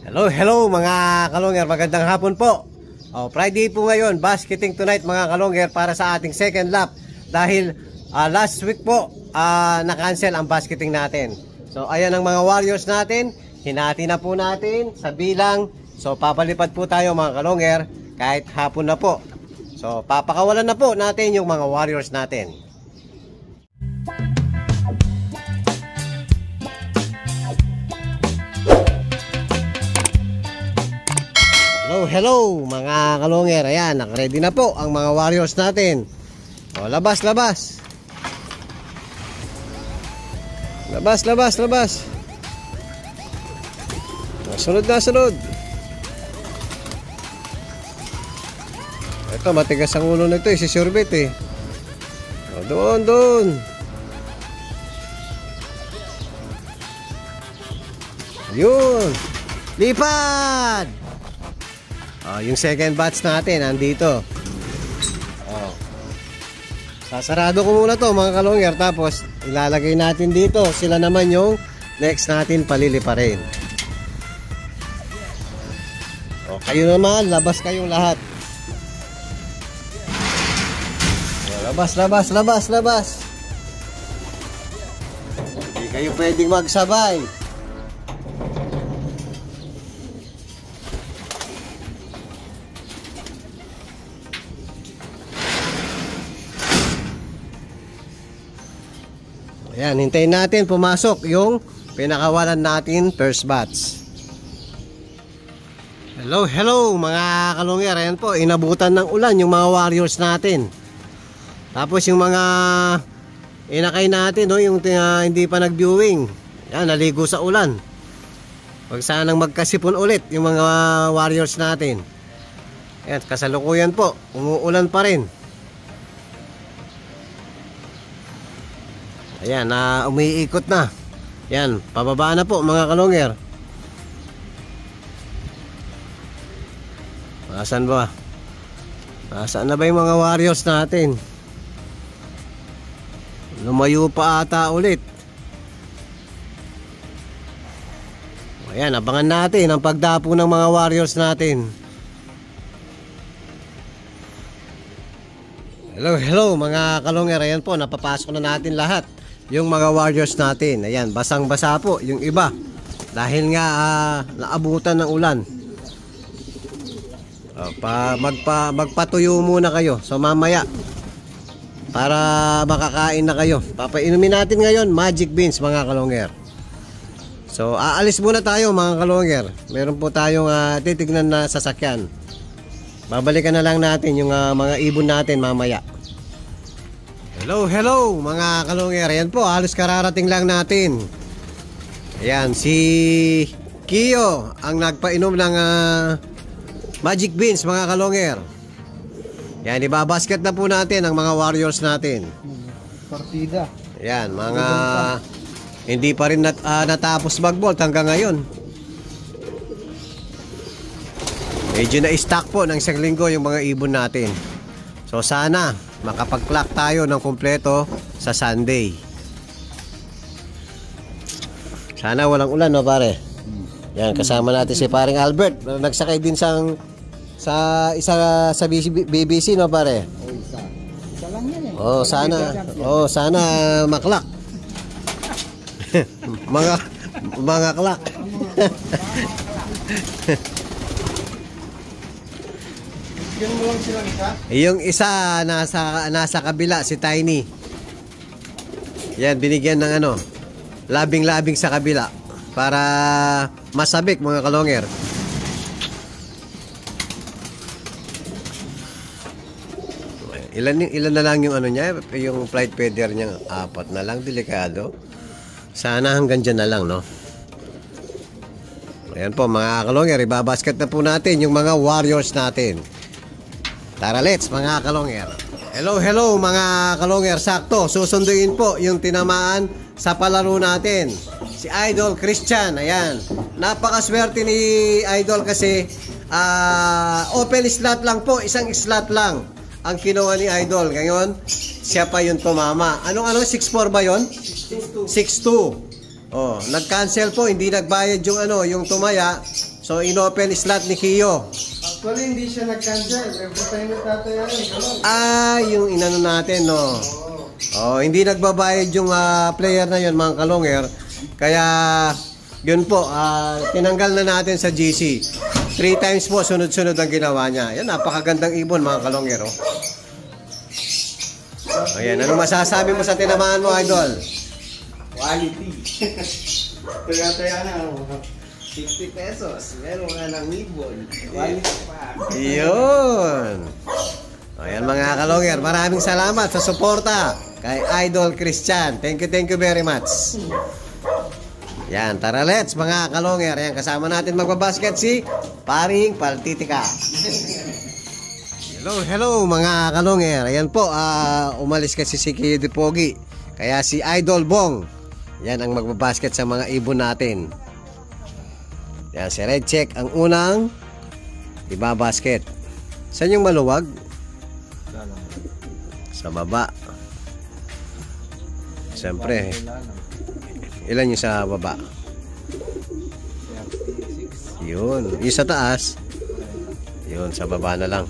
Hello, hello mga kalongger, magandang hapon po. Friday po ngayon, basketing tonight mga kalongger para sa ating second lap. Dahil last week po, na-cancel ang basketing natin. So ayan ang mga warriors natin, hinati na po natin sa bilang. So papalipad po tayo mga kalongger kahit hapon na po. So papakawalan na po natin yung mga warriors natin. Hello, hello mga kalongger. Ayan, nakaready na po ang mga warriors natin. O, labas, labas. Labas, labas, labas. Sunod na, sunod. Ito, matigas ang ulo nito, isisurbit eh. O, doon, doon. Yun. Lipad! Yung second batch natin nandito. Sasarado ko muna to mga kalongger, tapos ilalagay natin dito. Sila naman yung next natin paliliparin. Kayo naman, labas kayong lahat. Labas, labas, labas, labas. Hindi kayo pwedeng magsabay. Ayan, hintayin natin pumasok yung pinakawalan natin first batch. Hello, hello mga kalongger. Ayan po, inabutan ng ulan yung mga warriors natin. Tapos yung mga inakay natin, no, yung hindi pa nag-viewing. Ayan, naligo sa ulan. Huwag sanang magkasipon ulit yung mga warriors natin. Ayan, kasalukuyan po, umuulan pa rin. Ayan, umiikot na. Ayan, pababa na po mga kalongger. Nasaan ba? Nasaan na ba yung mga warriors natin? Lumayo pa ata ulit. Ayan, abangan natin ang pagdapo ng mga warriors natin. Hello, hello mga kalongger. Ayan po, napapasok na natin lahat yung mga warriors natin. Ayan, basang-basa po yung iba dahil nga naabutan ng ulan. Magpatuyo muna kayo. So mamaya para makakain na kayo. Papainumin natin ngayon magic beans mga kalongger. So aalis muna tayo mga kalongger. Meron po tayong titignan na sasakyan. Babalikan na lang natin yung mga ibon natin mamaya. Hello, hello mga kalongger. Ayan po, halos kararating lang natin. Ayan, si Kiyo ang nagpainom ng magic beans mga kalongger. Ayan, ibabasket na po natin ang mga warriors natin. Partida. Ayan, mga hindi pa rin natapos mag-bolt hanggang ngayon. Medyo na-stack po ng isang linggo yung mga ibon natin. So sana makapag-clock tayo ng kumpleto sa Sunday. Sana walang ulan, no pare? Yan, kasama natin si paring Albert. Nagsakay din sa BBC, no pare? Isa lang yan eh. Sana maklak. mga klak. Yan mo lang silang isa? Yung isa nasa kabila, si Tiny. Yan, binigyan ng labing-labing sa kabila para masabik mga kalongger. Ilan na lang yung niya, yung flight feather niya, 4 na lang, delikado. Sana hanggang dyan na lang, no? Ayan po mga kalongger, ibabasket na po natin yung mga warriors natin. Tara, let's mga kalongger. Hello, hello mga kalongger. Sakto, susunduin po yung tinamaan sa palaro natin, si Idol Christian. Ayan, napakaswerte ni Idol kasi open slot lang po, isang slot lang ang kinuha ni Idol. Ngayon, siya pa yung tumama. Anong 6-4 ba yun? 6-2. Oh, nag-cancel po, hindi nagbayad yung yung tumaya. So, inopen slot ni Kiyo. Actually, hindi siya nag-cancel. Every time na tatayan, gano'n. Ah, yung inano natin, no? Oh, hindi nagbabayad yung player na yun, mga kalongger. Kaya, yun po, tinanggal na natin sa GC. 3 times po, sunod-sunod ang ginawa niya. Yan, napakagandang ibon, mga kalongger, oh. Ayan, ano masasabi mo sa tinamaan mo, Idol? Quality. Taya na, 50 pesos. Meron nga ng ibon. Quality pa. Yun. Ayan, mga kalongger, maraming salamat sa suporta kay Idol Christian. Thank you very much. Yan, tara let's mga kalongger. Ayan, kasama natin magbabasket si Paring Paltitika. Hello mga kalongger. Ayan po, umalis kasi si Kiyo de Pogi. Kaya si Idol Bong, yan ang magbabasket sa mga ibon natin. Yan, si Red Check ang unang ibabasket. Saan yung maluwag? Sa baba. Siyempre, ilan yung sa baba? Yun, yung sa taas. Yun, sa baba na lang.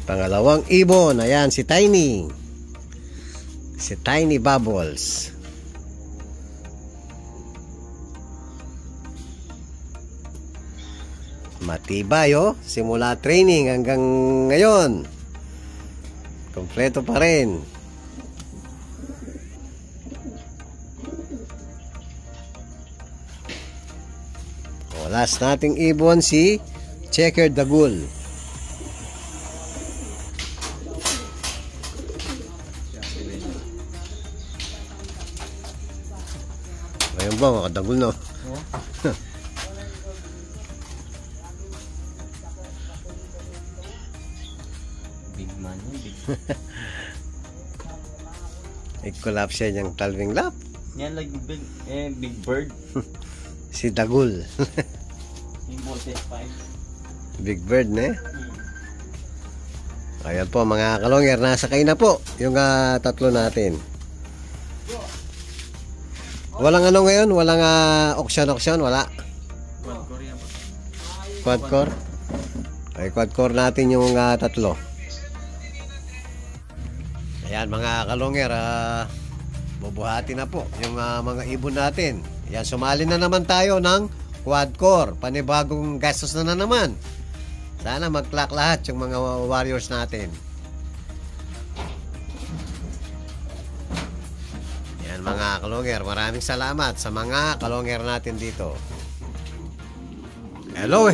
Pangalawang ibon, ayan si Tiny. Si Tiny Bubbles. Matibay, oh. Simula training hanggang ngayon. Kompleto pa rin. Last nating ibon si Checkered Dagul. Ayun ba, makadagul no? Big man yun, big. I-collapse siya niyang talwing lap. Yan like big bird. Si Dagul. Yung boses 5. Big bird, ne? Ayan po mga kalongger, nasakay na po yung tatlo natin. Walang ano ngayon? Walang auction, wala? Quad-core yan. Quad-core? Ay, quad-core natin yung tatlo. Ayan mga kalongger, bubuhati na po yung mga ibon natin. Ayan, sumali na naman tayo ng quad-core. Panibagong gastos na naman. Sana mag-clock lahat yung mga warriors natin. Yan mga kalongger, maraming salamat sa mga kalongger natin dito. Hello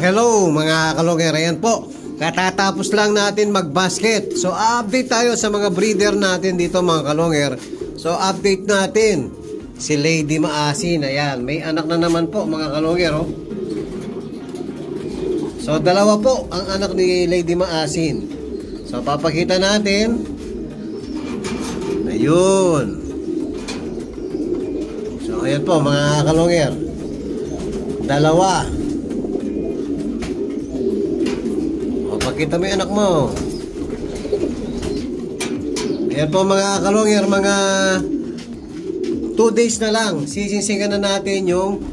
mga kalongger. Ayan po, katatapos lang natin mag-basket. So update tayo sa mga breeder natin dito mga kalongger. So update natin si Lady Maasin. Ayan, may anak na naman po mga kalongger, oh. So, dalawa po ang anak ni Lady Maasin. So, papakita natin. Ayun. So, ayan po mga kalongger. Dalawa. Papakita mo yung anak mo. Ayan po mga kalongger, mga 2 days na lang. Sisingsingan na natin yung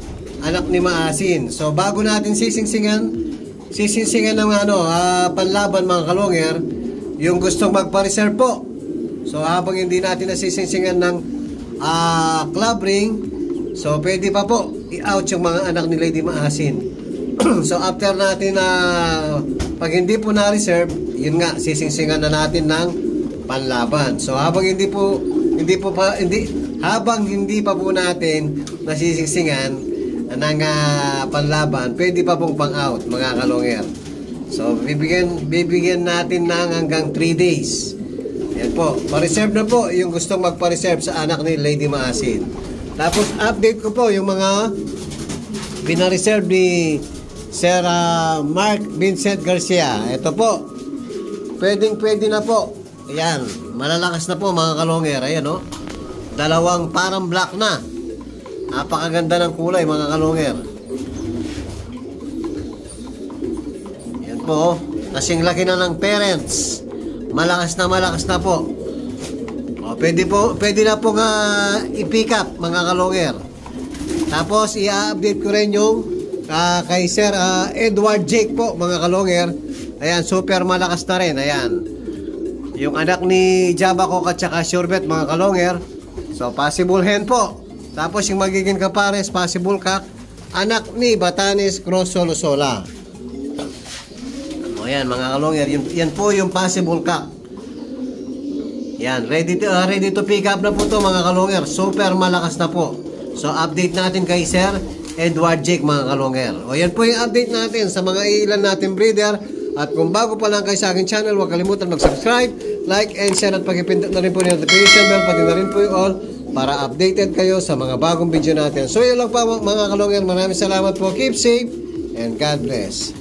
anak ni Maasin. So, bago natin sisingsingan ng panlaban mga kalongger, yung gustong magpa-reserve po. So habang hindi natin nasisingsingan ng club ring, so pwede pa po i-out yung mga anak ni Lady Maasin. So after natin pag hindi po na-reserve, yun nga, sisingsingan na natin ng panlaban. So habang hindi pa po natin nasisingsingan ng panlaban, pwede pa pong pang-out mga kalongger. So bibigyan natin ng hanggang 3 days. Yan po, pa-reserve na po yung gustong magpa-reserve sa anak ni Lady Maasin. Tapos update ko po yung mga bina-reserve ni Sir Mark Vincent Garcia. Ito po, pwede na po. Ayan, malalakas na po mga kalongger. Ayan, oh, dalawang parang black na. Napakaganda ng kulay mga kalongger. Yan po. Kasing laki na ng parents. Malakas na po. O, pwede na po nga i-pick up mga kalonger. Tapos i-update ko rin yung kay Sir Edward Jake po mga kalonger. Ayan, super malakas na rin. Ayan. Yung anak ni Java Coke at saka Surebet mga kalonger. So possible hen po. Tapos yung magiging kapares, possible cock, anak ni Batanes Cross Solosola. O yan mga kalonger, yan po yung possible cock. Yan, ready to pick up na po to mga kalonger. Super malakas na po. So update natin kay Sir Edward Jake mga kalonger. O yan po yung update natin sa mga ilan natin breeder. At kung bago pa lang kayo sa aking channel, huwag kalimutan mag-subscribe, like, and share at pag-ipindot na rin po yung notification bell, pati na rin po yung all para updated kayo sa mga bagong video natin. So yun lang pa mga kalonger, maraming salamat po, keep safe, and God bless.